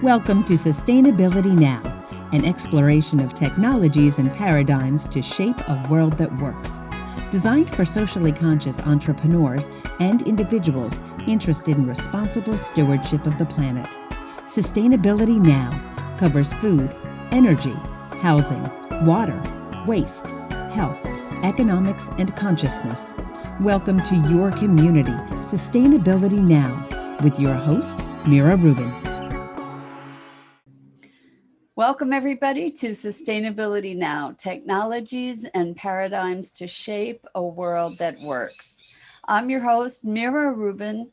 Welcome to Sustainability Now, an exploration of technologies and paradigms to shape a world that works. Designed for socially conscious entrepreneurs and individuals interested in responsible stewardship of the planet. Sustainability Now covers food, energy, housing, water, waste, health, economics, and consciousness. Welcome to your community, Sustainability Now, with your host, Mira Rubin. Welcome, everybody, to Sustainability Now, technologies and paradigms to shape a world that works. I'm your host, Mira Rubin,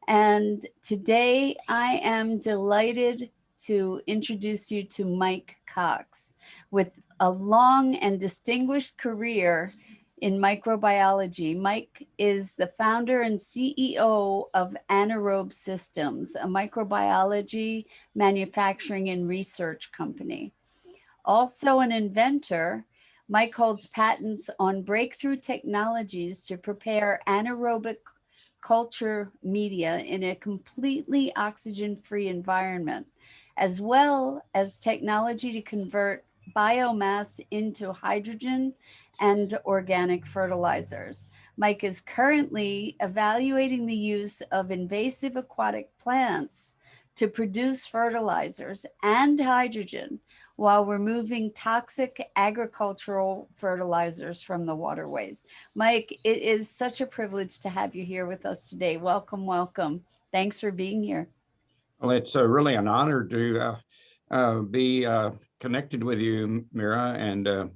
and today I am delighted to introduce you to Mike Cox. With a long and distinguished career in microbiology, Mike is the founder and CEO of Anaerobe Systems, a microbiology manufacturing and research company. Also an inventor, Mike holds patents on breakthrough technologies to prepare anaerobic culture media in a completely oxygen-free environment, as well as technology to convert biomass into hydrogen and organic fertilizers. Mike is currently evaluating the use of invasive aquatic plants to produce fertilizers and hydrogen while removing toxic agricultural fertilizers from the waterways. Mike, it is such a privilege to have you here with us today. Welcome, welcome. Thanks for being here. Well, it's really an honor to be connected with you, Mira, and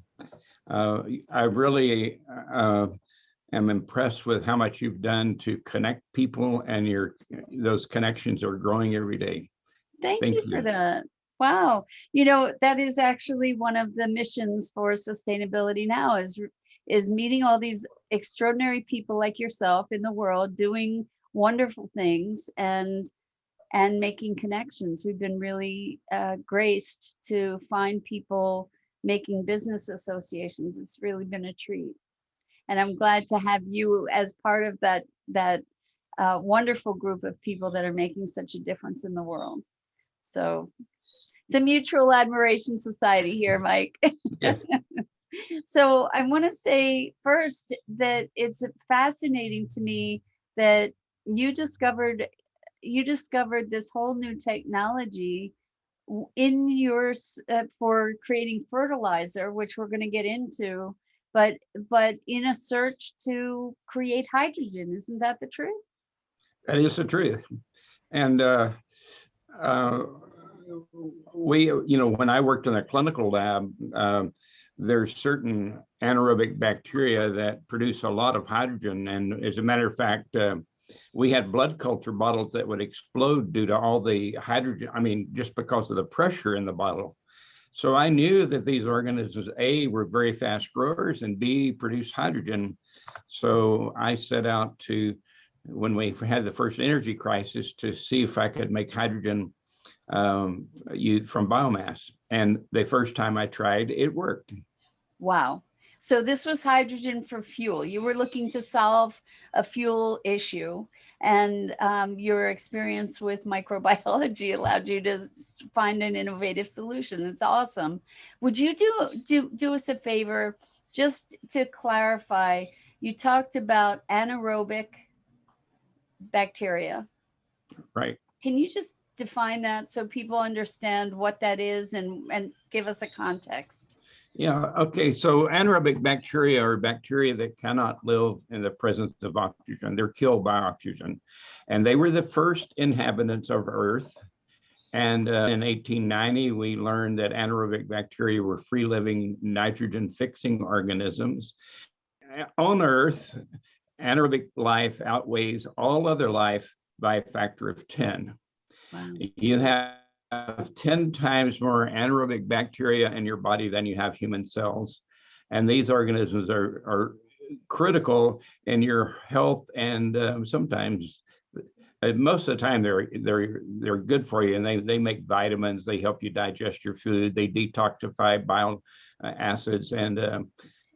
I really am impressed with how much you've done to connect people, and those connections are growing every day. Thank you for that. Wow. You know, that is actually one of the missions for Sustainability Now is meeting all these extraordinary people like yourself in the world doing wonderful things and making connections. We've been really graced to find people making business associations. It's really been a treat. And I'm glad to have you as part of that wonderful group of people that are making such a difference in the world. So it's a mutual admiration society here, Mike. Yeah. So I want to say first that it's fascinating to me that you discovered this whole new technology in yours for creating fertilizer, which we're going to get into, but in a search to create hydrogen. Isn't that the truth? That is the truth. And we, when I worked in a clinical lab, there's certain anaerobic bacteria that produce a lot of hydrogen. And as a matter of fact, we had blood culture bottles that would explode due to all the hydrogen, just because of the pressure in the bottle. So I knew that these organisms, A, were very fast growers, and B, produce hydrogen. So I set out to, when we had the first energy crisis, to see if I could make hydrogen from biomass. And the first time I tried, it worked. Wow. So this was hydrogen for fuel. You were looking to solve a fuel issue, and your experience with microbiology allowed you to find an innovative solution. It's awesome. Would you do us a favor, just to clarify? You talked about anaerobic bacteria. Right. Can you just define that so people understand what that is and give us a context? Yeah, okay, so anaerobic bacteria are bacteria that cannot live in the presence of oxygen. They're killed by oxygen. And they were the first inhabitants of Earth. And in 1890, we learned that anaerobic bacteria were free-living, nitrogen-fixing organisms. On Earth, anaerobic life outweighs all other life by a factor of 10. Wow. You have 10 times more anaerobic bacteria in your body than you have human cells. And these organisms are critical in your health, and sometimes, most of the time, they're good for you, and they make vitamins, they help you digest your food, they detoxify bile acids, and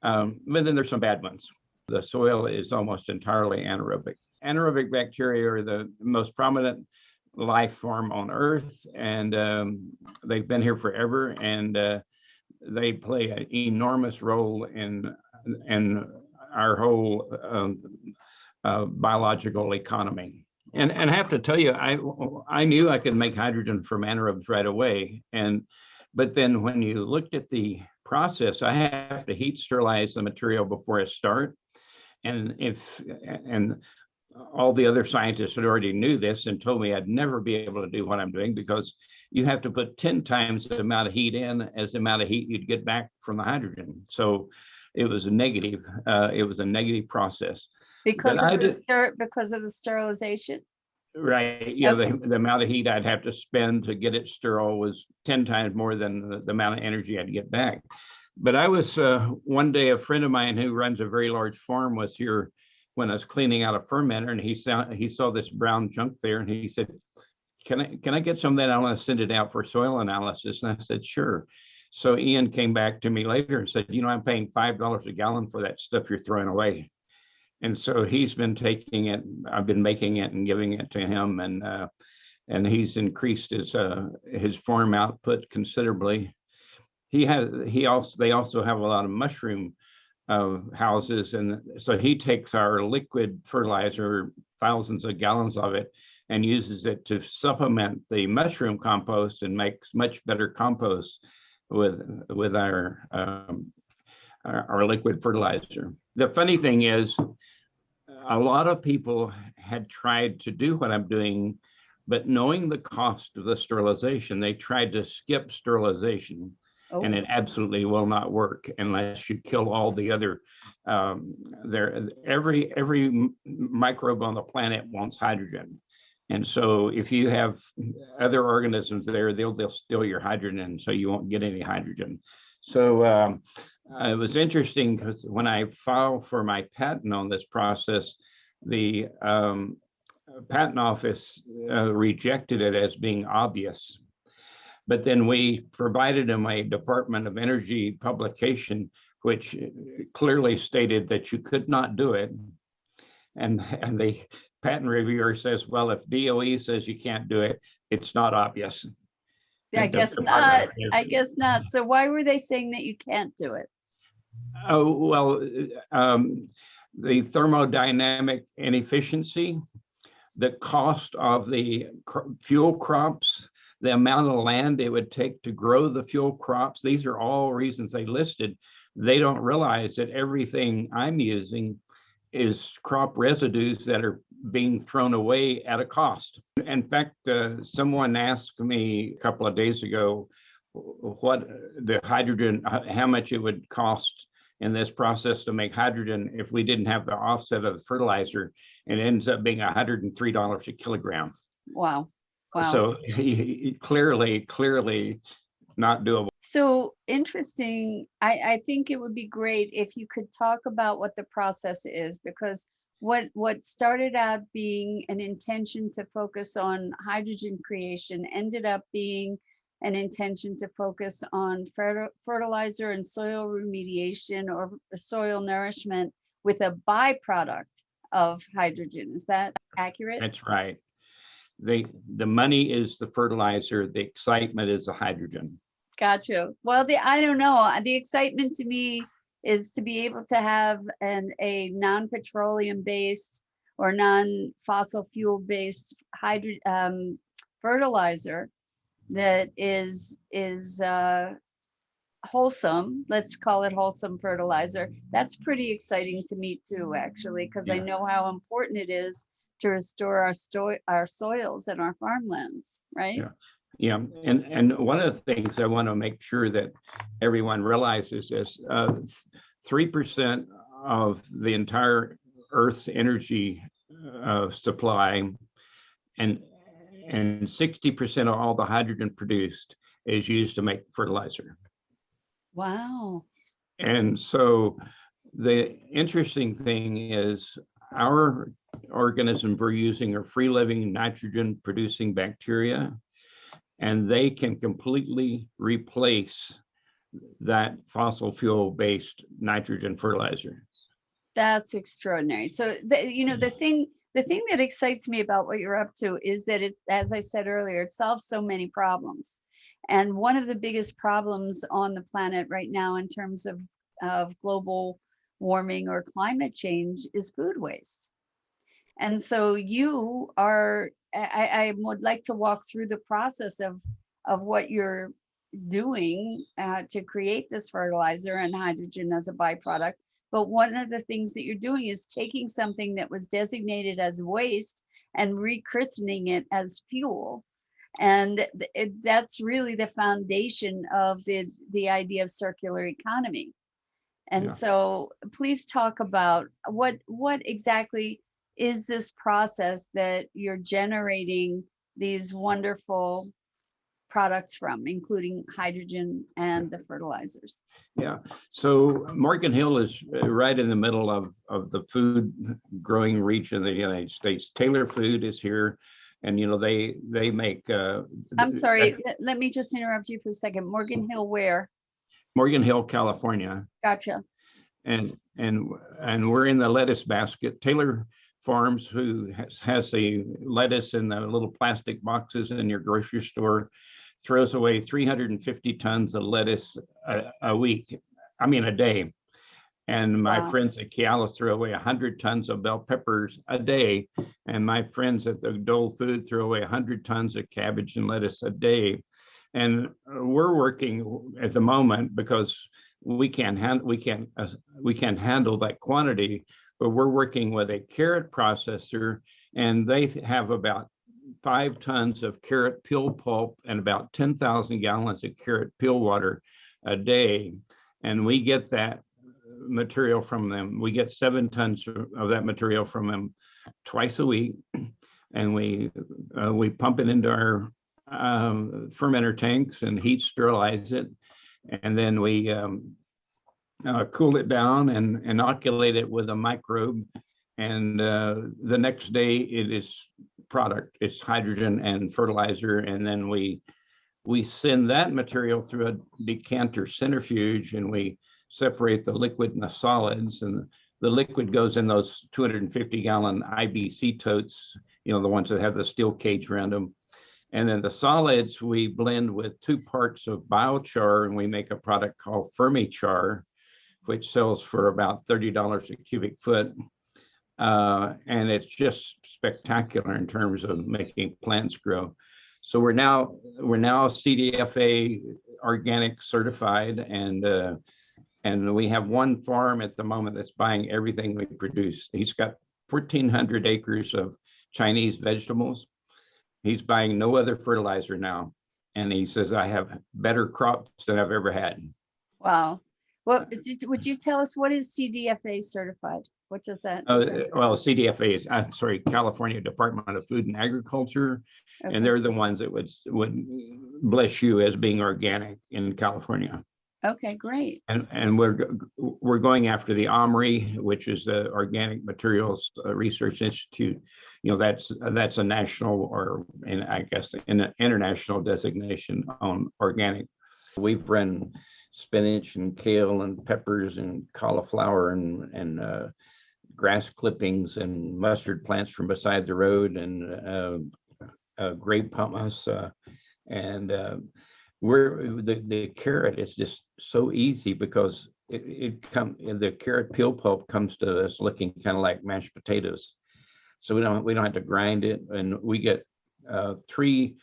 but then there's some bad ones. The soil is almost entirely anaerobic. Anaerobic bacteria are the most prominent life form on Earth, and they've been here forever, and they play an enormous role in our whole biological economy. And I have to tell you, I knew I could make hydrogen from anaerobes right away, but then when you looked at the process, I have to heat sterilize the material before I start, and all the other scientists had already knew this and told me I'd never be able to do what I'm doing, because you have to put 10 times the amount of heat in as the amount of heat you'd get back from the hydrogen. So it was a negative. It was a negative process. Because of the sterilization? Right. Yeah. Okay. The amount of heat I'd have to spend to get it sterile was 10 times more than the amount of energy I'd get back. But I was one day, a friend of mine who runs a very large farm was here when I was cleaning out a fermenter, and he saw this brown junk there, and he said, can I get some of that? I want to send it out for soil analysis. And I said, sure. So Ian came back to me later and said, I'm paying $5 a gallon for that stuff you're throwing away. And so he's been taking it. I've been making it and giving it to him, and he's increased his farm output considerably. They also have a lot of mushroom houses, and so he takes our liquid fertilizer, thousands of gallons of it, and uses it to supplement the mushroom compost and makes much better compost with our liquid fertilizer. The funny thing is, a lot of people had tried to do what I'm doing, but knowing the cost of the sterilization, they tried to skip sterilization. Oh. And it absolutely will not work unless you kill all the other. Every microbe on the planet wants hydrogen, and so if you have other organisms there, they'll steal your hydrogen, so you won't get any hydrogen. So it was interesting because when I filed for my patent on this process, the patent office rejected it as being obvious. But then we provided them a Department of Energy publication, which clearly stated that you could not do it. And the patent reviewer says, well, if DOE says you can't do it, it's not obvious. I guess not. I guess not. So why were they saying that you can't do it? Oh, well, the thermodynamic inefficiency, the cost of the fuel crops, the amount of land it would take to grow the fuel crops. These are all reasons they listed. They don't realize that everything I'm using is crop residues that are being thrown away at a cost. In fact, someone asked me a couple of days ago what the hydrogen, how much it would cost in this process to make hydrogen if we didn't have the offset of the fertilizer, and it ends up being $103 a kilogram. Wow. Wow. So clearly not doable. So interesting. I think it would be great if you could talk about what the process is, because what started out being an intention to focus on hydrogen creation ended up being an intention to focus on fertilizer and soil remediation or soil nourishment with a byproduct of hydrogen. Is that accurate? That's right. The money is the fertilizer, the excitement is the hydrogen. Gotcha. Well, I don't know. The excitement to me is to be able to have a non-petroleum based or non-fossil fuel based fertilizer that is wholesome. Let's call it wholesome fertilizer. That's pretty exciting to me too, actually, because I know how important it is to restore our soils and our farmlands, right? Yeah, and one of the things I want to make sure that everyone realizes is 3% of the entire Earth's energy supply and 60% of all the hydrogen produced is used to make fertilizer. Wow. And so the interesting thing is our organisms we're using are free living nitrogen producing bacteria, and they can completely replace that fossil fuel based nitrogen fertilizer. That's extraordinary. So the the thing that excites me about what you're up to is that it, as I said earlier, it solves so many problems. And one of the biggest problems on the planet right now in terms of global warming or climate change is food waste. And so you are, I would like to walk through the process of what you're doing to create this fertilizer and hydrogen as a byproduct. But one of the things that you're doing is taking something that was designated as waste and rechristening it as fuel. And that's really the foundation of the idea of circular economy. And Yeah. so please talk about what exactly is this process that you're generating these wonderful products from, including hydrogen and the fertilizers. Yeah, so Morgan Hill is right in the middle of the food growing region of the United States. Taylor Food is here, and they make. I'm sorry, let me just interrupt you for a second. Morgan Hill, where? Morgan Hill, California. Gotcha. And we're in the lettuce basket. Taylor Farms, who has the lettuce in the little plastic boxes in your grocery store, throws away 350 tons of lettuce a day. And my Wow. friends at Cialis throw away 100 tons of bell peppers a day. And my friends at the Dole Food throw away 100 tons of cabbage and lettuce a day. And we're working at the moment because we can't handle that quantity, but we're working with a carrot processor, and they have about 5 tons of carrot peel pulp and about 10,000 gallons of carrot peel water a day. And we get that material from them. We get 7 tons of that material from them twice a week. And we pump it into our fermenter tanks and heat sterilize it. And then we cool it down and inoculate it with a microbe. And the next day it is product. It's hydrogen and fertilizer. And then we send that material through a decanter centrifuge, and we separate the liquid and the solids. And the liquid goes in those 250-gallon IBC totes, the ones that have the steel cage around them. And then the solids we blend with 2 parts of biochar, and we make a product called Fermichar, which sells for about $30 a cubic foot. And it's just spectacular in terms of making plants grow. So we're now CDFA organic certified, and we have one farm at the moment that's buying everything we produce. He's got 1,400 acres of Chinese vegetables. He's buying no other fertilizer now. And he says, I have better crops than I've ever had. Wow. Well, would you tell us what is CDFA certified? What does that stand for? Well, CDFA is, California Department of Food and Agriculture. Okay. And they're the ones that would bless you as being organic in California. Okay, great. And we're going after the OMRI, which is the Organic Materials Research Institute. That's a national and I guess an international designation on organic. We've run spinach and kale and peppers and cauliflower and grass clippings and mustard plants from beside the road and grape hummus and the carrot is just so easy because the carrot peel pulp comes to us looking kind of like mashed potatoes, so we don't have to grind it, and we get 3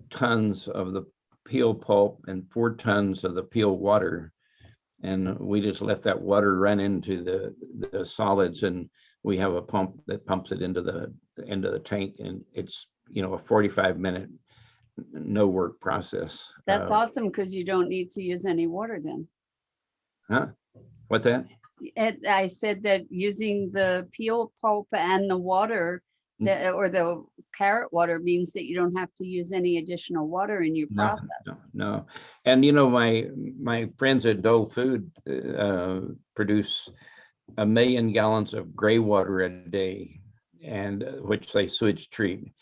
tons of the peel pulp and 4 tons of the peel water, and we just let that water run into the solids, and we have a pump that pumps it into the tank, and it's a 45-minute no work process. That's awesome, because you don't need to use any water then. Huh? What's that? I said that using the peel pulp and the water or the carrot water means that you don't have to use any additional water in your process. No. And my friends at Dole Food produce 1 million gallons of gray water a day, and which they sewage treat.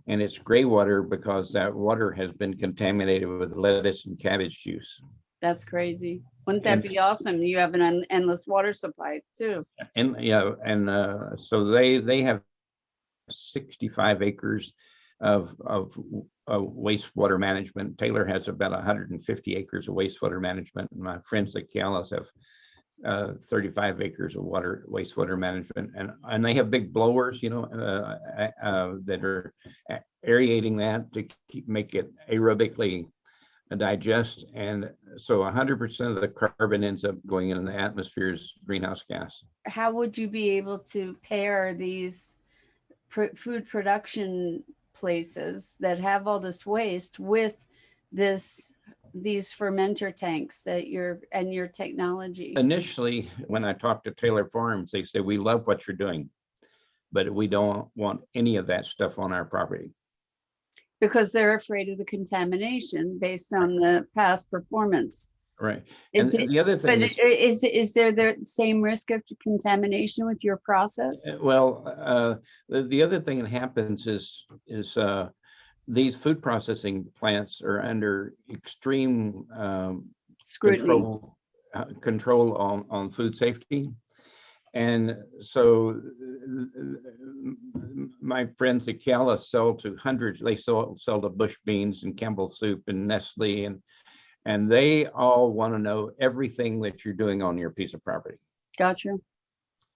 And it's gray water because that water has been contaminated with lettuce and cabbage juice. That's crazy. Wouldn't that be awesome? You have an endless water supply too. And so they have 65 acres of wastewater management. Taylor has about 150 acres of wastewater management. And my friends at Cialis have 35 acres of wastewater management, and they have big blowers, that are aerating that to make it aerobically digest, and so 100% of the carbon ends up going into the atmosphere as greenhouse gas. How would you be able to pair these food production places that have all this waste with these fermenter tanks that your technology? Initially, when I talked to Taylor Farms, they said, we love what you're doing, but we don't want any of that stuff on our property. Because they're afraid of the contamination based on the past performance. Right. And the other thing is there the same risk of contamination with your process? Well, the other thing that happens is these food processing plants are under extreme Scrutiny. control on food safety. And so my friends at Cialis sell to hundreds. They sell to Bush Beans and Campbell Soup and Nestle, and they all want to know everything that you're doing on your piece of property. Gotcha.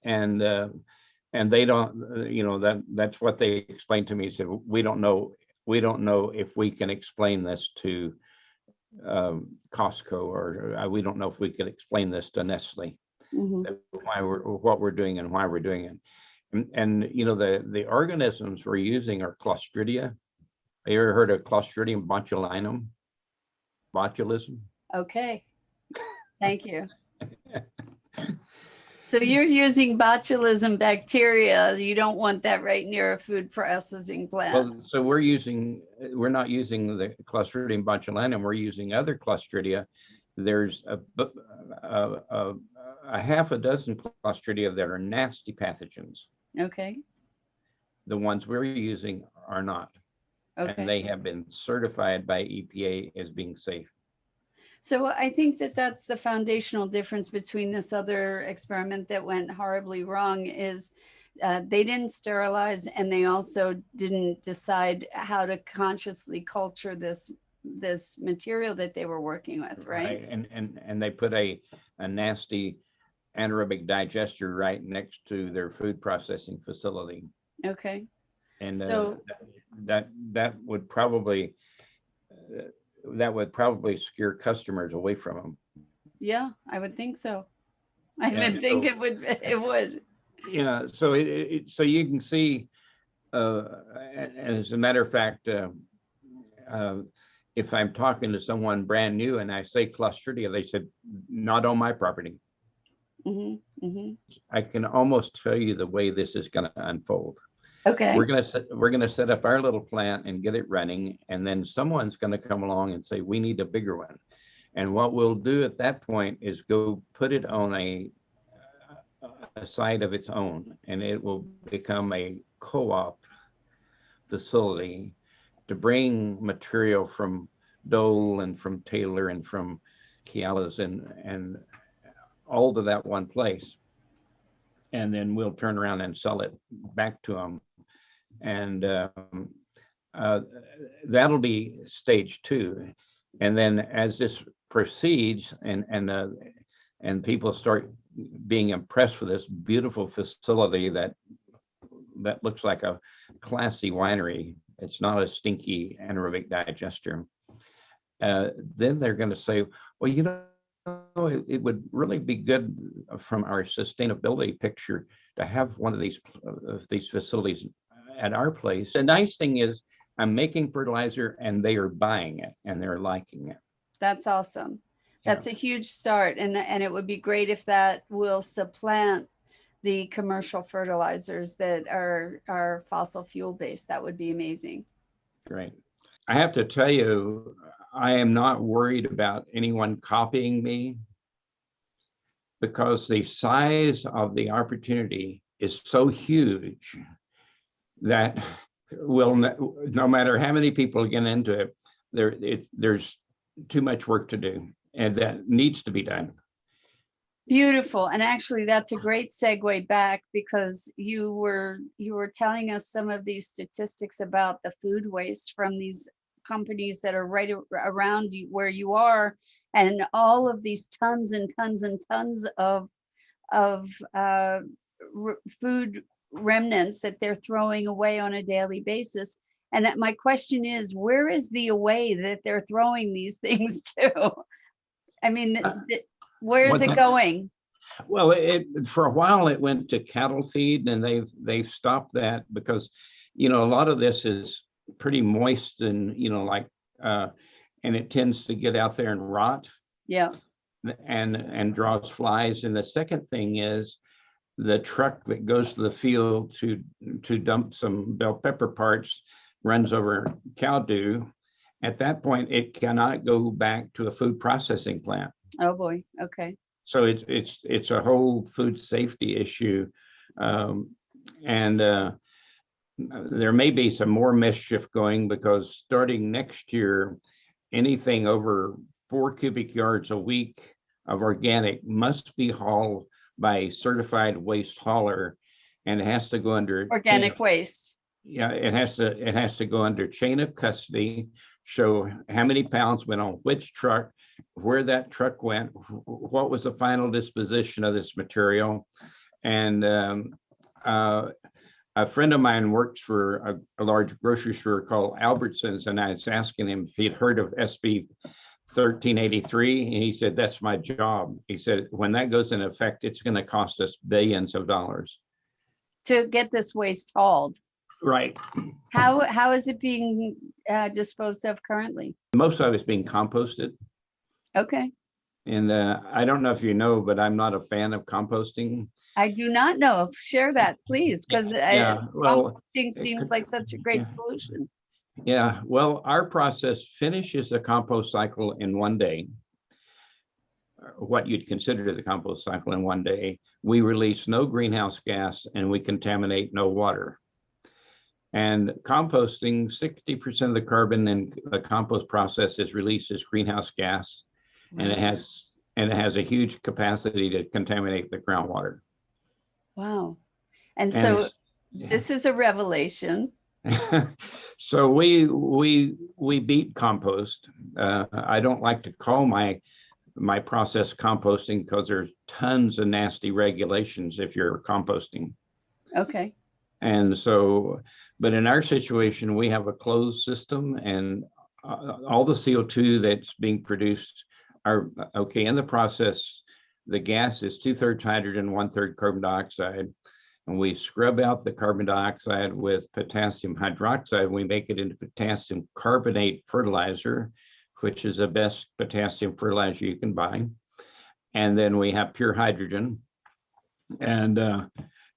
And they don't, that's what they explained to me. Said, we don't know if we can explain this to Costco, or we don't know if we can explain this to Nestle. Mm-hmm. What we're doing and why we're doing it. And the organisms we're using are Clostridia. Have you ever heard of Clostridium botulism? Okay, thank you. So you're using botulism bacteria. You don't want that right near a food processing plant. Well, so we're not using the Clostridium botulinum. We're using other Clostridia. There's a half a dozen Clostridia that are nasty pathogens. Okay. The ones we're using are not. Okay. And they have been certified by EPA as being safe. So I think that's the foundational difference between this other experiment that went horribly wrong is they didn't sterilize, and they also didn't decide how to consciously culture this material that they were working with, right? And they put a nasty anaerobic digester right next to their food processing facility. Okay. And so that would probably scare customers away from them. Yeah, I would think so. It would. Yeah. So so you can see, as a matter of fact, if I'm talking to someone brand new and I say Clostridia, they said, not on my property. Mm-hmm, mm-hmm. I can almost tell you the way this is going to unfold. Okay. We're going to set up our little plant and get it running, and then someone's going to come along and say, we need a bigger one. And what we'll do at that point is go put it on a site of its own, and it will become a co-op facility to bring material from Dole and from Taylor and from Cialis and all to that one place. And then we'll turn around and sell it back to them. And that'll be stage 2. And then as this proceeds and people start being impressed with this beautiful facility that looks like a classy winery, it's not a stinky anaerobic digester, then they're going to say, well, it would really be good from our sustainability picture to have one of these facilities at our place. The nice thing is I'm making fertilizer and they are buying it and they're liking it. That's awesome. That's a huge start. And it would be great if that will supplant the commercial fertilizers that are fossil fuel based. That would be amazing. Great. I have to tell you, I am not worried about anyone copying me, because the size of the opportunity is so huge that no matter how many people get into it, there's too much work to do, and that needs to be done. Beautiful. And actually, that's a great segue back, because you were telling us some of these statistics about the food waste from these companies that are right around you, where you are, and all of these tons and tons and tons of food remnants that they're throwing away on a daily basis. And my question is, where is the away that they're throwing these things to? I mean, where is it going? Well, for a while it went to cattle feed, and they've stopped that because, a lot of this is pretty moist and, and it tends to get out there and rot. Yeah. And draws flies. And the second thing is the truck that goes to the field to dump some bell pepper parts runs over cow doo. At that point, it cannot go back to a food processing plant. Oh boy. Okay. So it's a whole food safety issue, and there may be some more mischief going, because starting next year, anything over 4 cubic yards a week of organic must be hauled by a certified waste hauler, and it has to go under organic waste. Yeah, it has to go under chain of custody, show how many pounds went on which truck, where that truck went, what was the final disposition of this material. And a friend of mine works for a large grocery store called Albertsons, and I was asking him if he'd heard of SB 1383, and he said, that's my job. He said, when that goes into effect, it's going to cost us billions of dollars to get this waste hauled. Right. How is it being disposed of currently? Most of it's being composted. Okay. And I don't know if you know, but I'm not a fan of composting. I do not know. Share that, please, because composting seems like such a great solution. Yeah, well, our process finishes the compost cycle in 1 day. What you'd consider the compost cycle in 1 day. We release no greenhouse gas, and we contaminate no water. And composting, 60% of the carbon in the compost process is released as greenhouse gas, and it has a huge capacity to contaminate the groundwater. Wow. And so this is a revelation. So we beat compost. I don't like to call my process composting, because there's tons of nasty regulations if you're composting. Okay. And so, but in our situation, we have a closed system, and all the CO2 that's being produced are okay. In the process, the gas is 2/3 hydrogen, 1/3 carbon dioxide. And we scrub out the carbon dioxide with potassium hydroxide. We make it into potassium carbonate fertilizer, which is the best potassium fertilizer you can buy. And then we have pure hydrogen.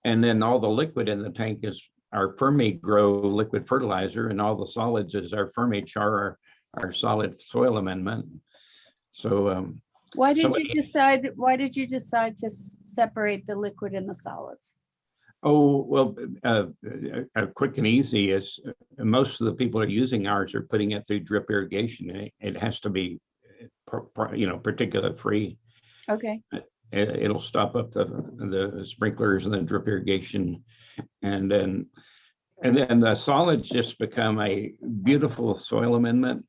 And then all the liquid in the tank is our Fermi-Grow liquid fertilizer, and all the solids is our Fermi-Char, our solid soil amendment. So why did you decide to separate the liquid and the solids? Oh, well, quick and easy is most of the people are using ours are putting it through drip irrigation. And it has to be, particulate free. Okay. It'll stop up the sprinklers and the drip irrigation, and then the solids just become a beautiful soil amendment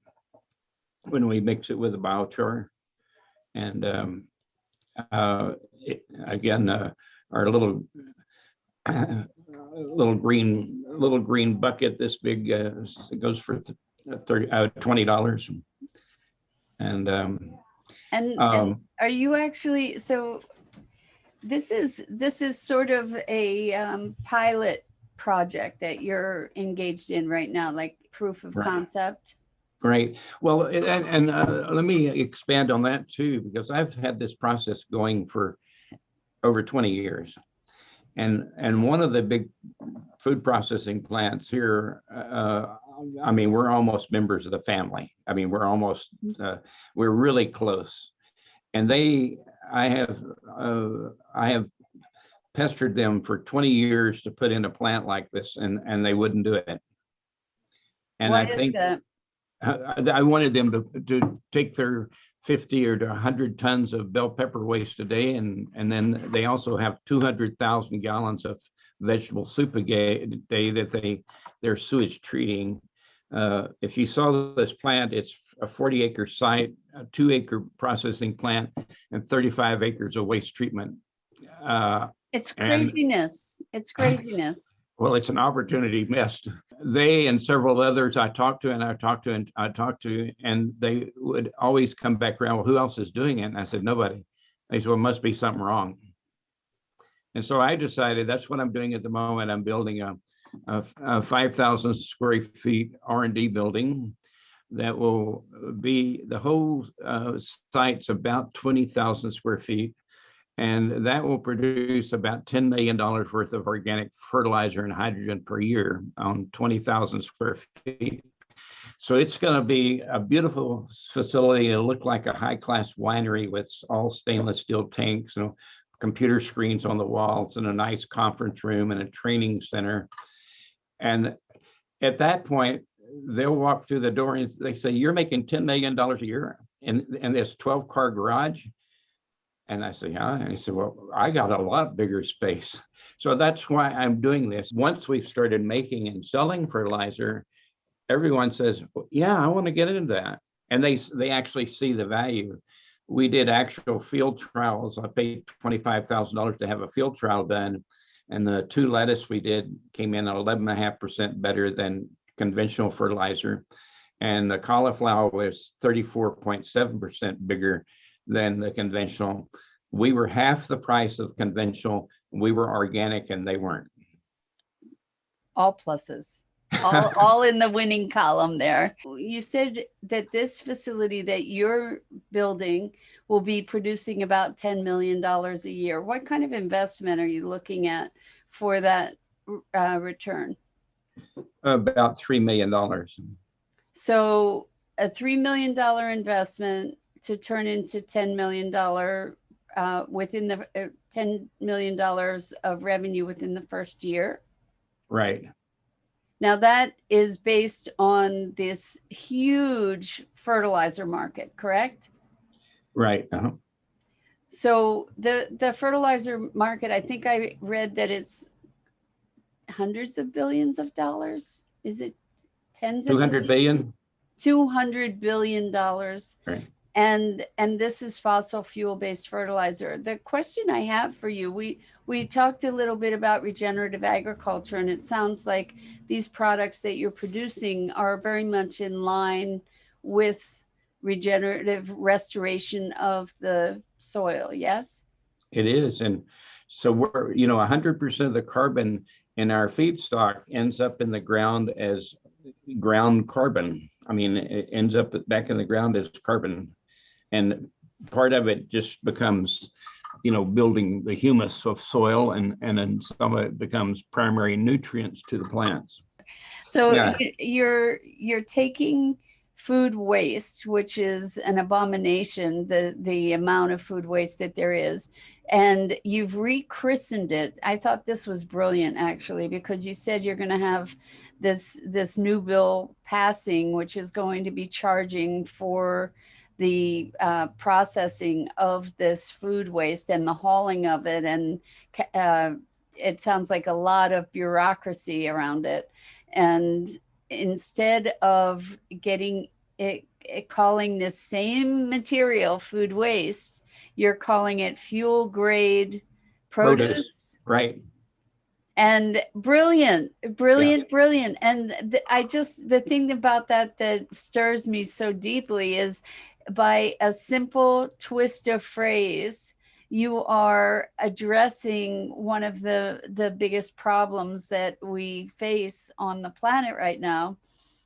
when we mix it with the biochar. And our little green bucket this big goes for $20. And are you actually, so this is sort of a pilot project that you're engaged in right now, like proof of concept? Right. Well, and let me expand on that too, because I've had this process going for over 20 years. And one of the big food processing plants here, we're almost members of the family. We're really close. And I have pestered them for 20 years to put in a plant like this, and they wouldn't do it. And Why is that? I wanted them to take their 50 or to 100 tons of bell pepper waste a day, and then they also have 200,000 gallons of vegetable soup a day that they're sewage treating. If you saw this plant, it's a 40-acre site, a 2-acre processing plant, and 35 acres of waste treatment. It's craziness. It's craziness. Well, it's an opportunity missed. They and several others I talked to, and they would always come back around, well, who else is doing it? And I said, nobody. They said, well, must be something wrong. And so I decided that's what I'm doing at the moment. I'm building a 5,000 square feet R&D building that will be, the whole site's about 20,000 square feet. And that will produce about $10 million worth of organic fertilizer and hydrogen per year on 20,000 square feet. So it's going to be a beautiful facility. It'll look like a high-class winery with all stainless steel tanks, computer screens on the walls, and a nice conference room and a training center. And at that point, they'll walk through the door and they say, you're making $10 million a year in this 12-car garage? And I say, yeah. And he said, well, I got a lot bigger space. So that's why I'm doing this. Once we've started making and selling fertilizer, everyone says, well, yeah, I want to get into that. And they actually see the value. We did actual field trials. I paid $25,000 to have a field trial done. And the 2 lettuce we did came in at 11.5% better than conventional fertilizer. And the cauliflower was 34.7% bigger than the conventional. We were half the price of conventional. We were organic and they weren't. All pluses, all in the winning column there. You said that this facility that you're building will be producing about $10 million a year. What kind of investment are you looking at for that return? About $3 million. So a $3 million investment to turn into $10 million within the $10 million of revenue within the first year. Right. Now that is based on this huge fertilizer market, correct? Right. Uh-huh. So the fertilizer market, I think I read that it's hundreds of billions of dollars. Is it tens of 200 billion? $200 billion. Right. And this is fossil fuel-based fertilizer. The question I have for you, we talked a little bit about regenerative agriculture, and it sounds like these products that you're producing are very much in line with regenerative restoration of the soil, yes? It is. And so we're, 100% of the carbon in our feedstock ends up in the ground as ground carbon. I mean, it ends up back in the ground as carbon. And part of it just becomes, building the humus of soil, and then some of it becomes primary nutrients to the plants. So yeah. You're taking food waste, which is an abomination, the amount of food waste that there is, and you've rechristened it. I thought this was brilliant, actually, because you said you're going to have this new bill passing, which is going to be charging for the processing of this food waste and the hauling of it. And it sounds like a lot of bureaucracy around it. And instead of getting it calling this same material food waste, you're calling it fuel grade produce. Right. And brilliant. And the thing about that stirs me so deeply is, by a simple twist of phrase, you are addressing one of the biggest problems that we face on the planet right now,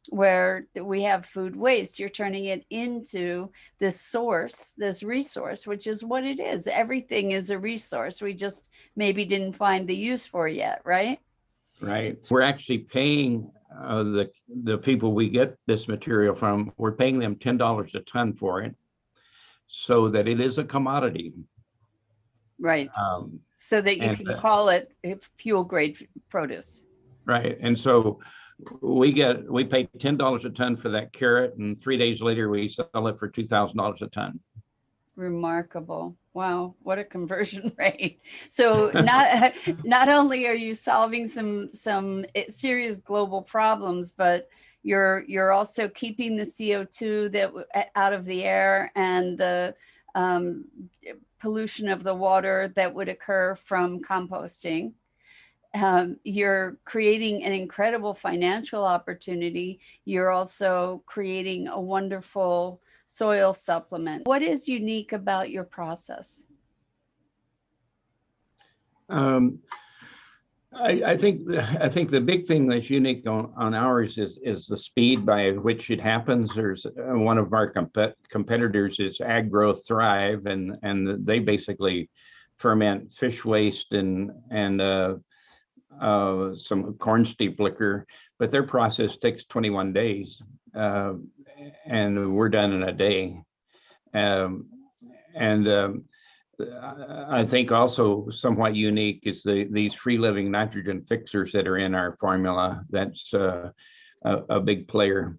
where we have food waste. You're turning it into this resource, which is what it is. Everything is a resource. We just maybe didn't find the use for it yet, right? Right. We're actually paying the people we get this material from, we're paying them $10 a ton for it, so that it is a commodity. Right. So that you can call it fuel grade produce. Right. And so we pay $10 a ton for that carrot, and 3 days later we sell it for $2,000 a ton. Remarkable. Wow, what a conversion rate. So not only are you solving some serious global problems, but you're also keeping the CO2 that out of the air and the pollution of the water that would occur from composting. You're creating an incredible financial opportunity. You're also creating a wonderful soil supplement. What is unique about your process? I think the big thing that's unique on ours is the speed by which it happens. There's one of our competitors is Agro Thrive, and they basically ferment fish waste and some corn steep liquor, but their process takes 21 days, and we're done in a day. I think also somewhat unique is these free living nitrogen fixers that are in our formula. That's a big player.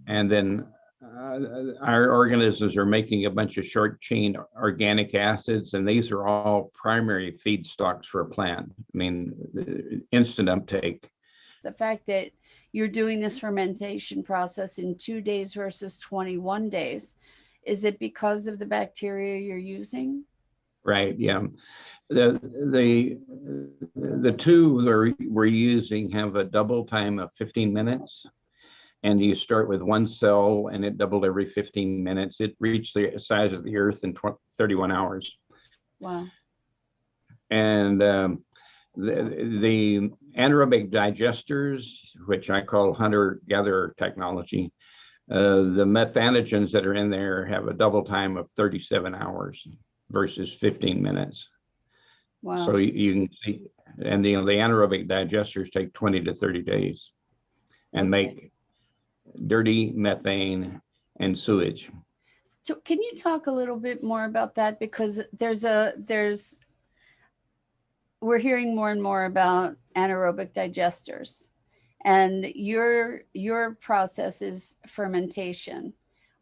And then our organisms are making a bunch of short chain organic acids, and these are all primary feedstocks for a plant. I mean, instant uptake. The fact that you're doing this fermentation process in 2 days versus 21 days, is it because of the bacteria you're using? Right. Yeah. The two we're using have a double time of 15 minutes. And you start with one cell and it doubled every 15 minutes. It reached the size of the earth in 31 hours. Wow. And the anaerobic digesters, which I call hunter-gatherer technology, the methanogens that are in there have a double time of 37 hours versus 15 minutes. Wow. So you can see, and the anaerobic digesters take 20 to 30 days and make dirty methane and sewage. So can you talk a little bit more about that? Because we're hearing more and more about anaerobic digesters, and your process is fermentation.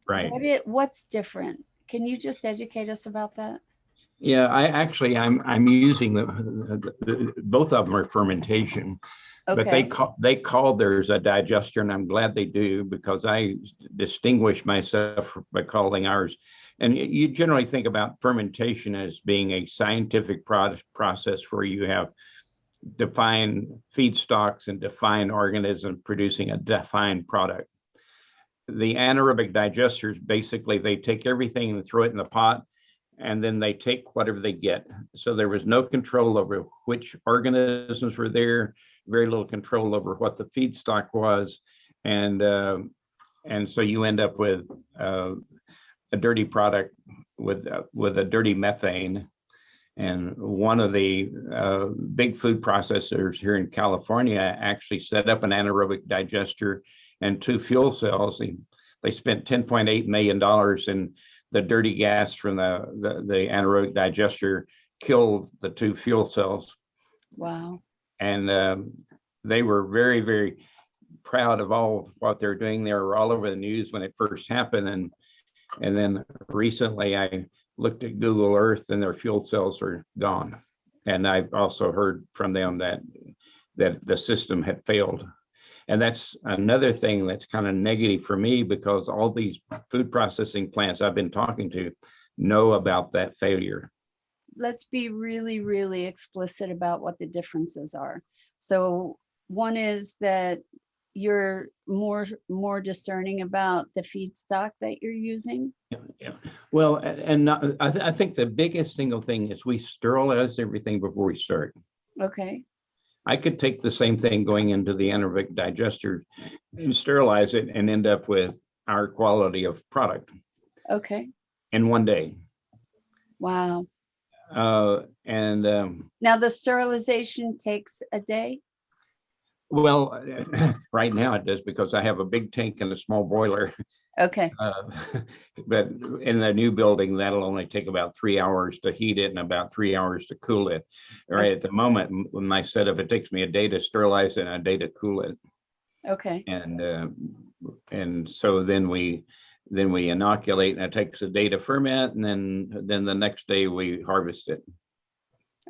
Right. What's different? Can you just educate us about that? Yeah, I'm using both of them are fermentation. Okay. But they call theirs a digester, and I'm glad they do, because I distinguish myself by calling ours. And you generally think about fermentation as being a scientific process where you have defined feedstocks and defined organisms producing a defined product. The anaerobic digesters, basically, they take everything and throw it in the pot, and then they take whatever they get. So there was no control over which organisms were there, very little control over what the feedstock was, and so you end up with a dirty product with a dirty methane. And one of the big food processors here in California actually set up an anaerobic digester and 2 fuel cells. They spent $10.8 million, and the dirty gas from the anaerobic digester killed the 2 fuel cells. Wow. And they were very, very proud of all what they're doing. They were all over the news when it first happened. And then recently I looked at Google Earth and their fuel cells are gone. And I've also heard from them that the system had failed. And that's another thing that's kind of negative for me, because all these food processing plants I've been talking to know about that failure. Let's be really, really explicit about what the differences are. So one is that you're more discerning about the feedstock that you're using. Yeah. Well, and I think the biggest single thing is we sterilize everything before we start. Okay. I could take the same thing going into the anaerobic digester and sterilize it and end up with our quality of product. Okay. In 1 day. Wow. Now the sterilization takes a day? Well, right now it does, because I have a big tank and a small boiler. Okay. But in the new building, that'll only take about 3 hours to heat it and about 3 hours to cool it. Right. Okay. At the moment, with my setup, it takes me a day to sterilize it and a day to cool it. Okay. And so then we inoculate, and it takes a day to ferment, and then the next day we harvest it.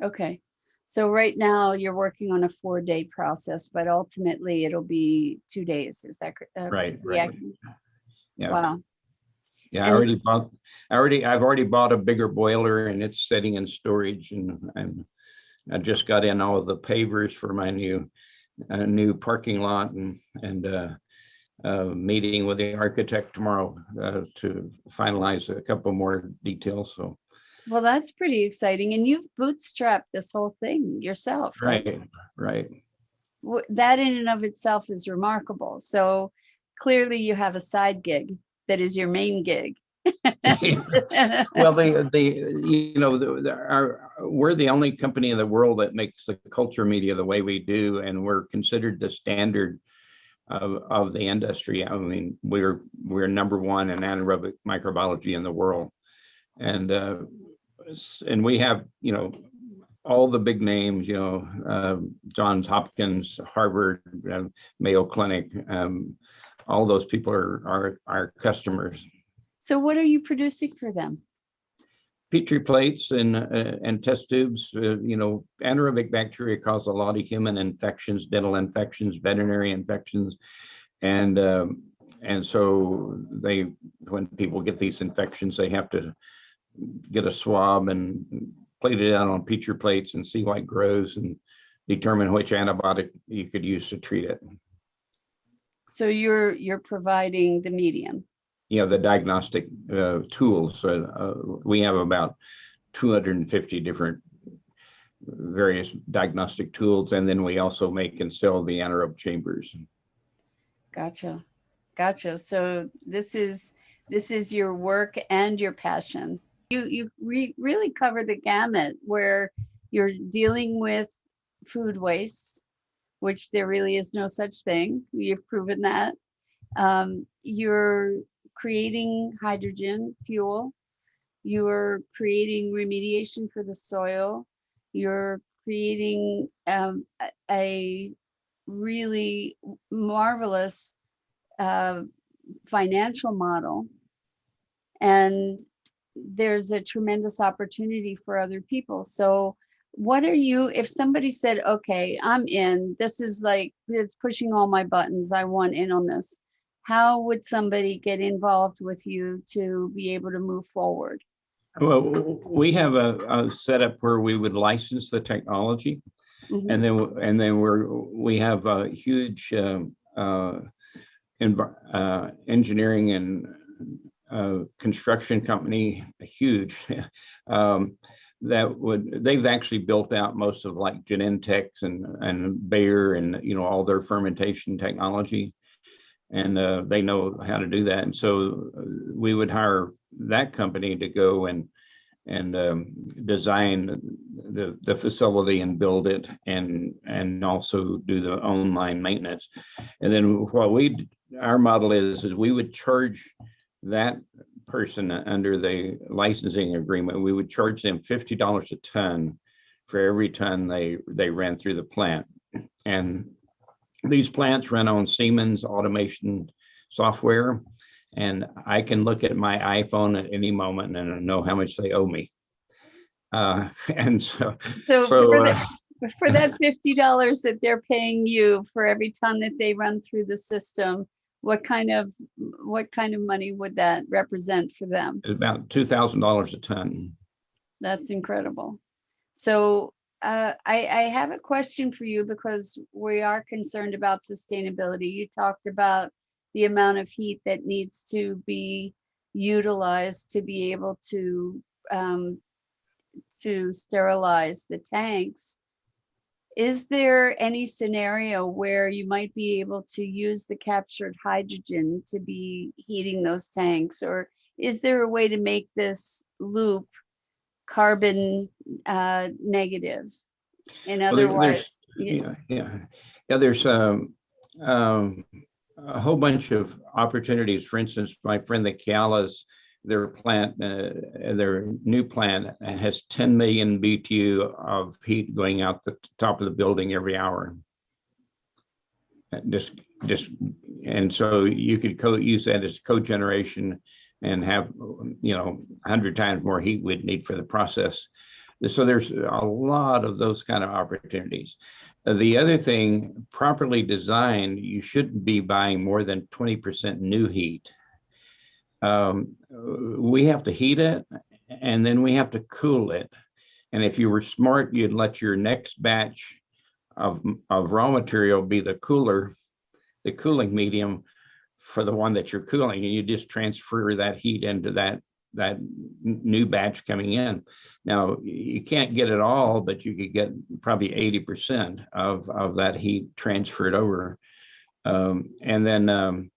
Okay. So right now you're working on a 4-day process, but ultimately it'll be 2 days. Is that Right. yeah. Yeah. Wow. Yeah, And I've already bought a bigger boiler, and it's sitting in storage, and I just got in all of the pavers for my new parking lot, and meeting with the architect tomorrow to finalize a couple more details. So, well, that's pretty exciting. And you've bootstrapped this whole thing yourself, right? Right. That in and of itself is remarkable. So clearly you have a side gig that is your main gig. Well, we're the only company in the world that makes the culture media the way we do, and we're considered the standard of the industry. I mean, we're number one in anaerobic microbiology in the world, and we have all the big names, Johns Hopkins, Harvard, Mayo Clinic, all those people are our customers. So what are you producing for them? Petri plates and test tubes. Anaerobic bacteria cause a lot of human infections, dental infections, veterinary infections, and so when people get these infections, they have to get a swab and plate it out on Petri plates and see what grows and determine which antibiotic you could use to treat it. So you're providing the medium. The diagnostic tools. We have about 250 different various diagnostic tools, and then we also make and sell the anaerobe chambers. Gotcha. So this is your work and your passion. You really cover the gamut, where you're dealing with food waste, which there really is no such thing. You've proven that. You're creating hydrogen fuel. You're creating remediation for the soil. You're creating a really marvelous financial model. And there's a tremendous opportunity for other people. So if somebody said, okay, I'm in, this is like, it's pushing all my buttons, I want in on this, how would somebody get involved with you to be able to move forward? Well, we have a setup where we would license the technology, Mm-hmm. and then we have a huge engineering and construction company, huge, they've actually built out most of like Genentech and Bayer and all their fermentation technology, and they know how to do that. And so we would hire that company to go and design the facility and build it, and also do the online maintenance. And then our model is we would charge that person under the licensing agreement. We would charge them $50 a ton for every ton they ran through the plant. And these plants run on Siemens automation software, and I can look at my iPhone at any moment and I know how much they owe me. And so for that $50 that they're paying you for every ton that they run through the system, what kind of money would that represent for them? About $2,000 a ton. That's incredible. So I have a question for you, because we are concerned about sustainability. You talked about the amount of heat that needs to be utilized to be able to sterilize the tanks. Is there any scenario where you might be able to use the captured hydrogen to be heating those tanks? Or is there a way to make this loop carbon negative? In other words, there's a whole bunch of opportunities. For instance, my friend the Kealas, their new plant has 10 million BTU of heat going out the top of the building every hour. just just and so you could use that as cogeneration and have 100 times more heat we'd need for the process. So there's a lot of those kind of opportunities. The other thing, properly designed, you shouldn't be buying more than 20% new heat. We have to heat it, and then we have to cool it. And if you were smart, you'd let your next batch of raw material be the cooling medium for the one that you're cooling, and you just transfer that heat into that new batch coming in. Now, you can't get it all, but you could get probably 80% of that heat transferred over. And then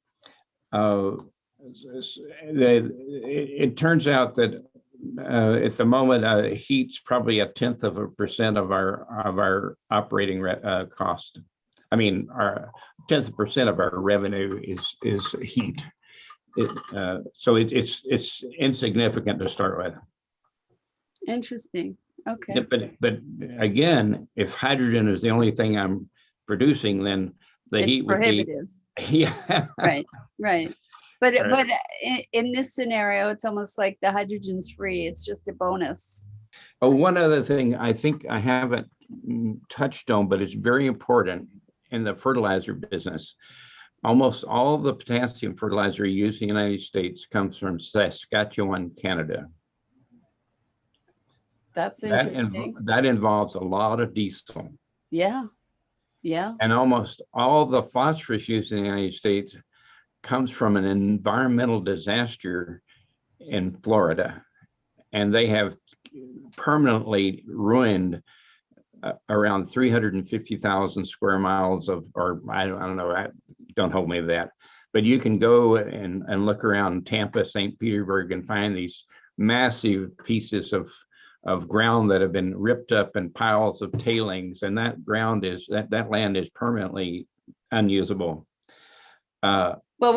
it turns out that at the moment, heat's probably 0.1% of our operating cost. I mean, our 0.1% of our revenue is heat. So it's insignificant to start with. Interesting. Okay. Yeah, but again, if hydrogen is the only thing I'm producing, then the heat would be prohibitive. Yeah. Right. But in this scenario, it's almost like the hydrogen's free. It's just a bonus. Oh, one other thing I think I haven't touched on, but it's very important in the fertilizer business. Almost all of the potassium fertilizer used in the United States comes from Saskatchewan, Canada. That's interesting. That involves a lot of diesel. Yeah. And almost all the phosphorus used in the United States comes from an environmental disaster in Florida. And they have permanently ruined around 350,000 square miles or I don't know, don't hold me to that, but you can go and look around Tampa, St. Petersburg, and find these massive pieces of ground that have been ripped up in piles of tailings, and that ground that land is permanently unusable. Well,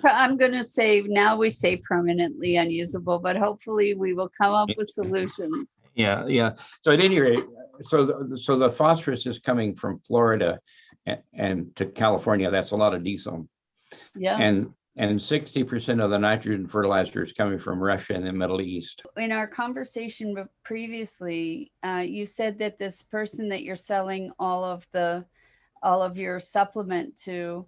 I'm going to say now we say permanently unusable, but hopefully we will come up with solutions. Yeah. So at any rate, so the phosphorus is coming from Florida and to California. That's a lot of diesel. Yes. And 60% of the nitrogen fertilizer is coming from Russia and the Middle East. In our conversation previously, you said that this person that you're selling all of your supplement to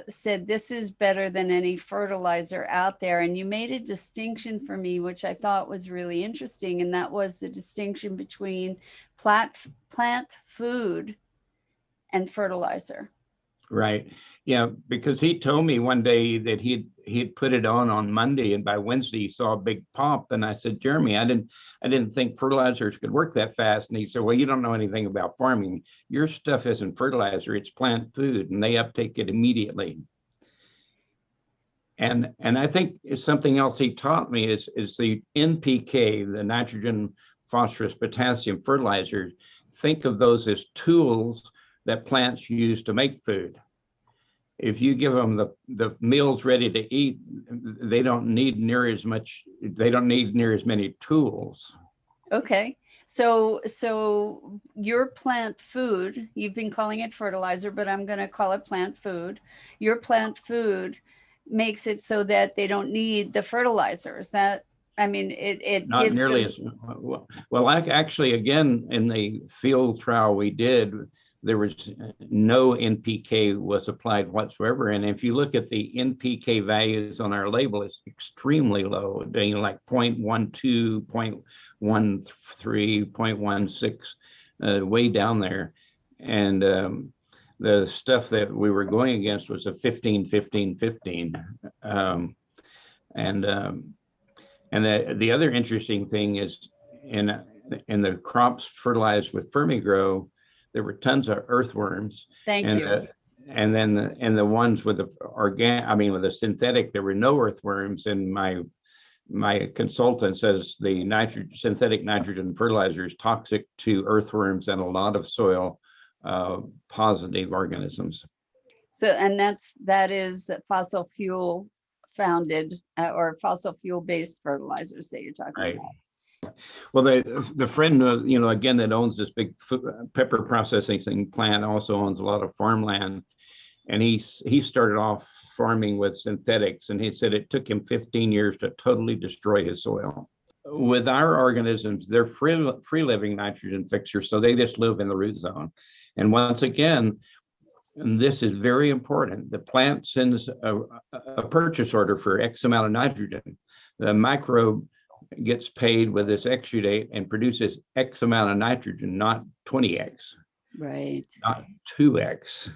said this is better than any fertilizer out there. And you made a distinction for me, which I thought was really interesting. And that was the distinction between plant food and fertilizer. Right. Yeah, because he told me one day that he'd put it on Monday, and by Wednesday he saw a big pop. And I said, Jeremy, I didn't think fertilizers could work that fast. And he said, well, you don't know anything about farming. Your stuff isn't fertilizer, it's plant food, and they uptake it immediately. And I think something else he taught me is the NPK, the nitrogen, phosphorus, potassium fertilizers. Think of those as tools that plants use to make food. If you give them the meals ready to eat, they don't need near as many tools. Okay. So your plant food, you've been calling it fertilizer, but I'm going to call it plant food. Your plant food makes it so that they don't need the fertilizers. That, I mean, it not gives nearly them... as well. Actually, again, in the field trial we did, there was no NPK was applied whatsoever. And if you look at the NPK values on our label, it's extremely low, like 0.12, 0.13, 0.16, way down there. And the stuff that we were going against was a 15, 15, 15. And the other interesting thing is in the crops fertilized with Fermigrow, there were tons of earthworms. Thank you. And then in the ones with the with the synthetic, there were no earthworms. And my consultant says the synthetic nitrogen fertilizer is toxic to earthworms and a lot of soil positive organisms. So, and that is fossil fuel founded or fossil fuel based fertilizers that you're talking about. Well, the friend, again, that owns this big pepper processing plant also owns a lot of farmland. And he started off farming with synthetics. And he said it took him 15 years to totally destroy his soil. With our organisms, they're free living nitrogen fixers. So they just live in the root zone. And once again, and this is very important, the plant sends a purchase order for X amount of nitrogen. The microbe gets paid with this exudate and produces X amount of nitrogen, not 20X. Right. Not 2X,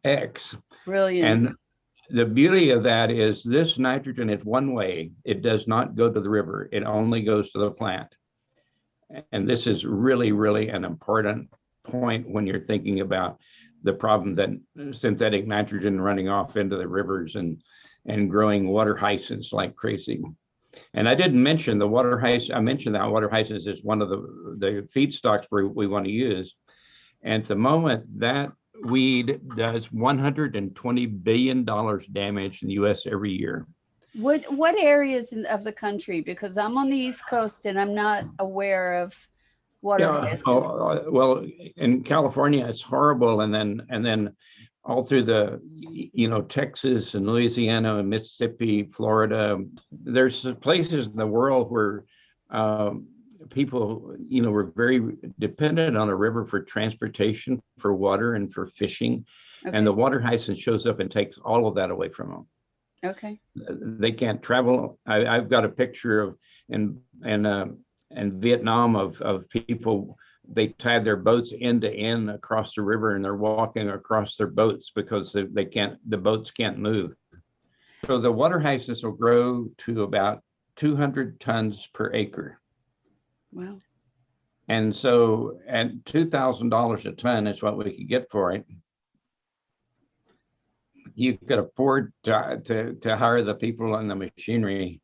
X. Brilliant. And the beauty of that is this nitrogen is one way. It does not go to the river. It only goes to the plant. And this is really, really an important point when you're thinking about the problem that synthetic nitrogen running off into the rivers and growing water hyacinths like crazy. And I didn't mention the water hyacinth. I mentioned that water hyacinths is one of the feedstocks we want to use. And at the moment, that weed does $120 billion damage in the U.S. every year. What areas of the country? Because I'm on the East Coast and I'm not aware of water hyacinth. Well, in California, it's horrible, and then all through the Texas and Louisiana and Mississippi, Florida. There's places in the world where people were very dependent on a river for transportation, for water, and for fishing. Okay. And the water hyacinth shows up and takes all of that away from them. Okay. They can't travel. I've got a picture of in Vietnam of people. They tied their boats end to end across the river, and they're walking across their boats because the boats can't move. So the water hyacinths will grow to about 200 tons per acre. Wow. And so at $2,000 a ton is what we could get for it. You could afford to hire the people and the machinery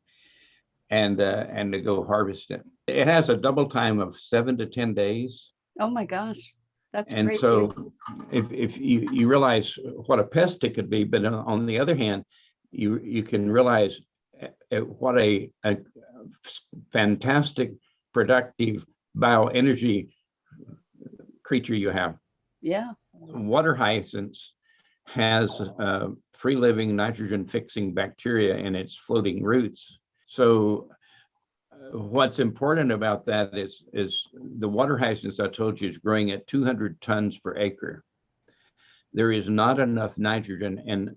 and to go harvest it. It has a double time of 7 to 10 days. Oh my gosh, that's and crazy. So if you realize what a pest it could be, but on the other hand, you can realize what a fantastic, productive bioenergy creature you have. Yeah. Water hyacinths has free living nitrogen fixing bacteria in its floating roots. So what's important about that is the water hyacinths I told you is growing at 200 tons per acre. There is not enough nitrogen in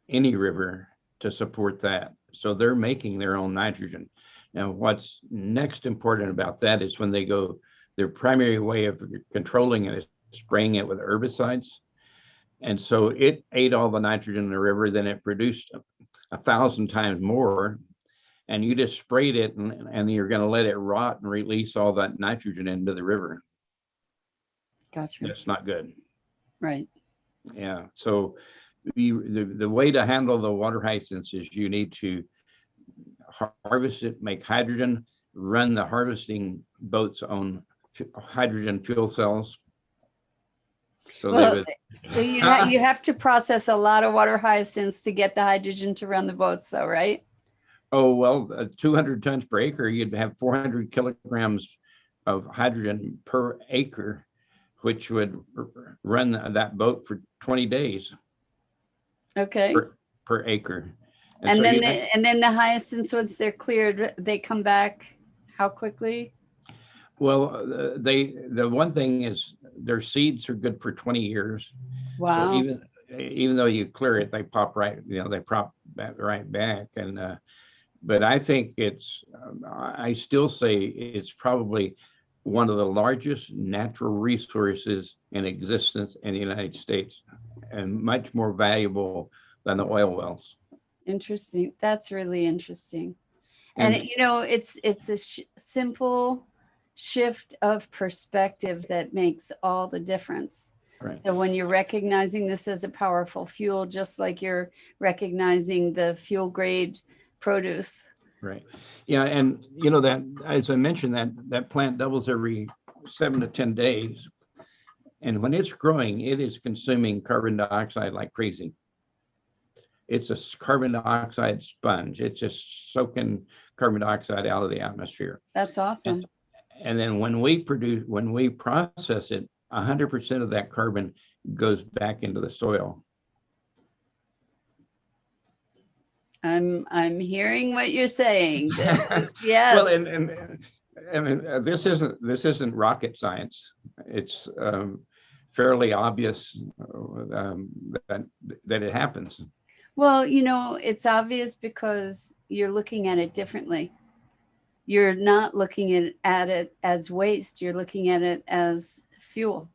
any river to support that. So they're making their own nitrogen. Now, what's next important about that is when they go, their primary way of controlling it is spraying it with herbicides. And so it ate all the nitrogen in the river, then it produced 1,000 times more. And you just sprayed it and you're going to let it rot and release all that nitrogen into the river. Gotcha. That's not good. Right. Yeah. So the way to handle the water hyacinths is you need to harvest it, make hydrogen, run the harvesting boats on hydrogen fuel cells. So well, you have to process a lot of water hyacinths to get the hydrogen to run the boats, though, right? Oh, well, 200 tons per acre, you'd have 400 kilograms of hydrogen per acre, which would run that boat for 20 days. Okay. Per acre. And so then the hyacinths, once they're cleared, they come back how quickly? Well, the one thing is their seeds are good for 20 years. Wow. So even though you clear it, they pop right, they pop right back. And but I think I still say it's probably one of the largest natural resources in existence in the United States, and much more valuable than the oil wells. Interesting. That's really interesting. And it's a simple shift of perspective that makes all the difference. Right. So when you're recognizing this as a powerful fuel, just like you're recognizing the fuel grade produce. Right. Yeah. And that, as I mentioned, that plant doubles every 7 to 10 days. And when it's growing, it is consuming carbon dioxide like crazy. It's a carbon dioxide sponge. It's just soaking carbon dioxide out of the atmosphere. That's awesome. And then when we process it, 100% of that carbon goes back into the soil. I'm hearing what you're saying. Yes. Well, and I mean, this isn't rocket science. It's fairly obvious that it happens. Well, it's obvious because you're looking at it differently. You're not looking at it as waste. You're looking at it as fuel.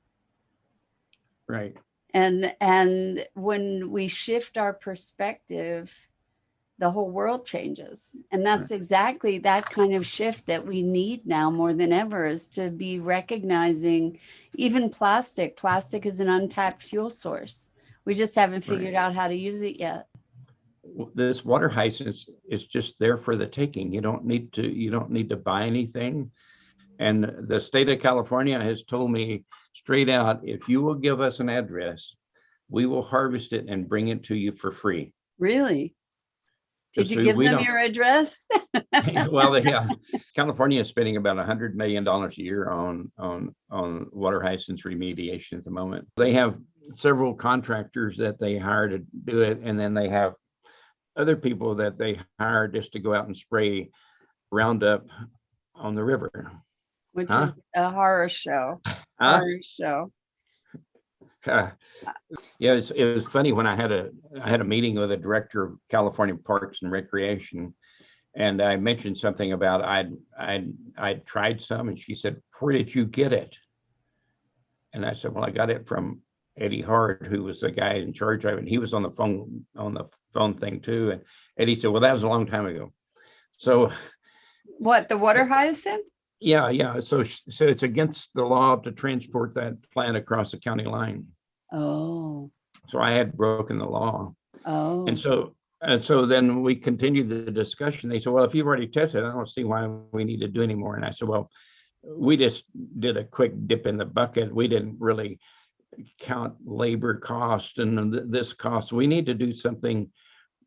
Right. And when we shift our perspective, the whole world changes. And that's exactly that kind of shift that we need now more than ever, is to be recognizing even plastic. Plastic is an untapped fuel source. We just haven't figured out how to use it yet. This water hyacinth is just there for the taking. You don't need to buy anything. And the state of California has told me straight out, if you will give us an address, we will harvest it and bring it to you for free. Really? Did you give them your address? Well, yeah, California is spending about $100 million a year on water hyacinth remediation at the moment. They have several contractors that they hire to do it, and then they have other people that they hire just to go out and spray Roundup on the river. Which is a horror show. Horror show. Yeah, it was funny when I had a meeting with a director of California Parks and Recreation, and I mentioned something about I'd tried some, and she said, "Where did you get it?" And I said, "Well, I got it from Eddie Hart, who was the guy in charge of it. He was on the phone thing too." And Eddie said, "Well, that was a long time ago." So, what, the water hyacinth? Yeah. So it's against the law to transport that plant across the county line. Oh. So I had broken the law. Oh. And so then we continued the discussion. They said, "Well, if you've already tested, I don't see why we need to do any more." And I said, "Well, we just did a quick dip in the bucket. We didn't really count labor cost and this cost. We need to do something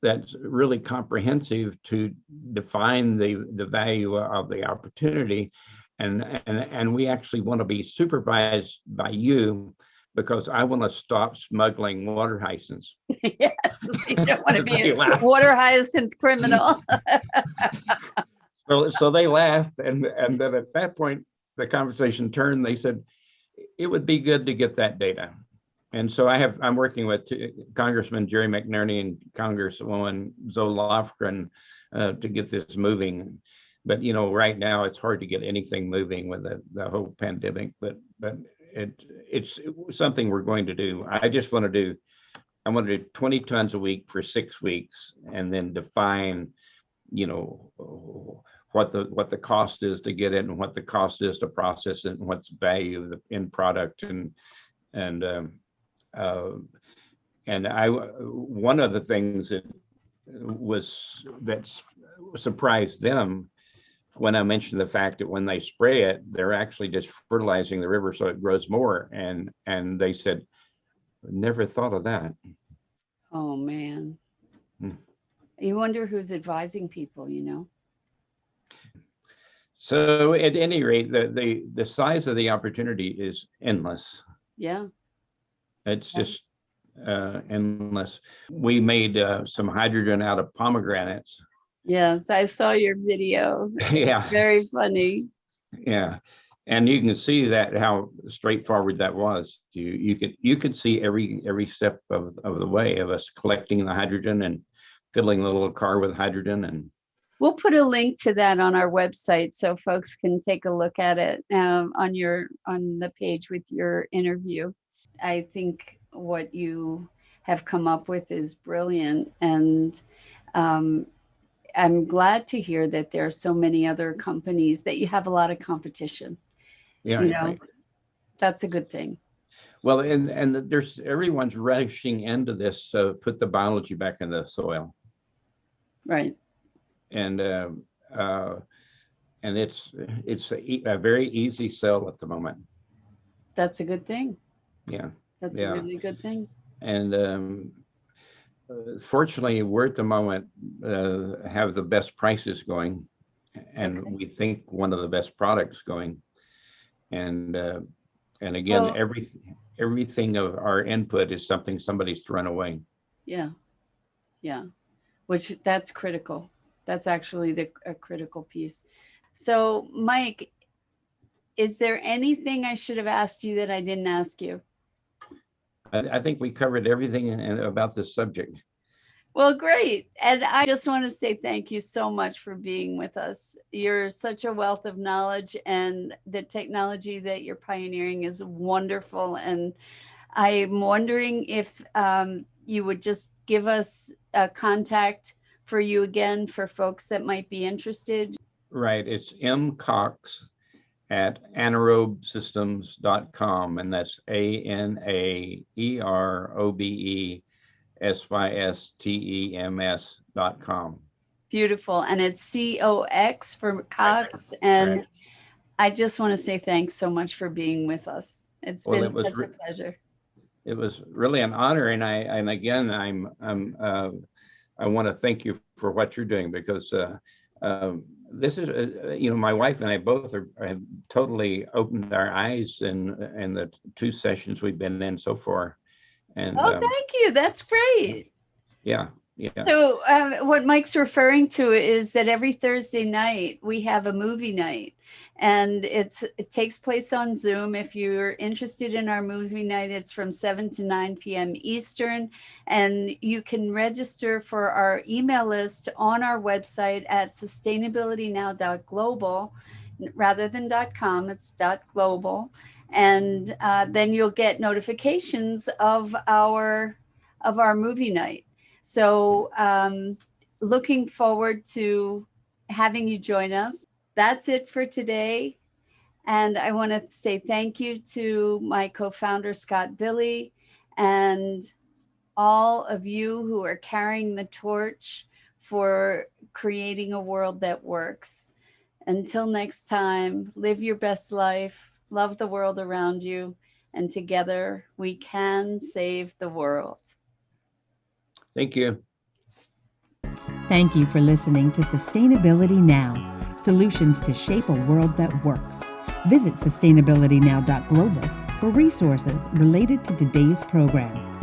that's really comprehensive to define the value of the opportunity. And we actually want to be supervised by you, because I want to stop smuggling water hyacinths." Yes, you don't want to be a water hyacinth criminal. So they laughed, and then at that point the conversation turned. They said it would be good to get that data. And so I'm working with Congressman Jerry McNerney and Congresswoman Zoe Lofgren to get this moving. But right now it's hard to get anything moving with the whole pandemic. But it's something we're going to do. I want to do 20 tons a week for 6 weeks, and then define, what the cost is to get it, and what the cost is to process it, and what's the value of the end product, and one of the things that surprised them when I mentioned the fact that when they spray it, they're actually just fertilizing the river so it grows more, and they said, "Never thought of that." Oh man. You wonder who's advising people, So at any rate, the size of the opportunity is endless. Yeah. It's just endless. We made some hydrogen out of pomegranates. Yes, I saw your video. Yeah. Very funny. Yeah. And you can see that how straightforward that was. You could see every step of the way of us collecting the hydrogen and filling the little car with hydrogen. And we'll put a link to that on our website so folks can take a look at it on the page with your interview. I think what you have come up with is brilliant, and I'm glad to hear that there are so many other companies, that you have a lot of competition. Yeah, right. That's a good thing. Well, and there's everyone's rushing into this, so put the biology back in the soil. Right. And it's a very easy sell at the moment. That's a good thing. Yeah. That's a really good thing. And fortunately, we're at the moment have the best prices going, and we think one of the best products going. And again, Well, everything of our input is something somebody's thrown away. yeah, yeah, which that's critical. That's actually a critical piece. So, Mike, is there anything I should have asked you that I didn't ask you? I think we covered everything about this subject. Well, great. And I just want to say thank you so much for being with us. You're such a wealth of knowledge, and the technology that you're pioneering is wonderful. And I'm wondering if you would just give us a contact for you again for folks that might be interested. Right. It's mcox at anaerobesystems.com, and that's ANAEROBESYSTEMS.com. Beautiful. And it's COX for Cox. And Right. I just want to say thanks so much for being with us. It's been such a pleasure. It was really an honor, and I want to thank you for what you're doing, because this is my wife and I both have totally opened our eyes in the 2 sessions we've been in so far. And thank you. That's great. Yeah. So what Mike's referring to is that every Thursday night we have a movie night, and it takes place on Zoom. If you're interested in our movie night, it's from 7 to 9 p.m. Eastern, and you can register for our email list on our website at sustainabilitynow.global. Rather than .com, it's .global, and then you'll get notifications of our movie night. So looking forward to having you join us. That's it for today. And I want to say thank you to my co-founder, Scott Billy, and all of you who are carrying the torch for creating a world that works. Until next time, live your best life, love the world around you, and together we can save the world. Thank you. Thank you for listening to Sustainability Now, solutions to shape a world that works. Visit sustainabilitynow.global for resources related to today's program.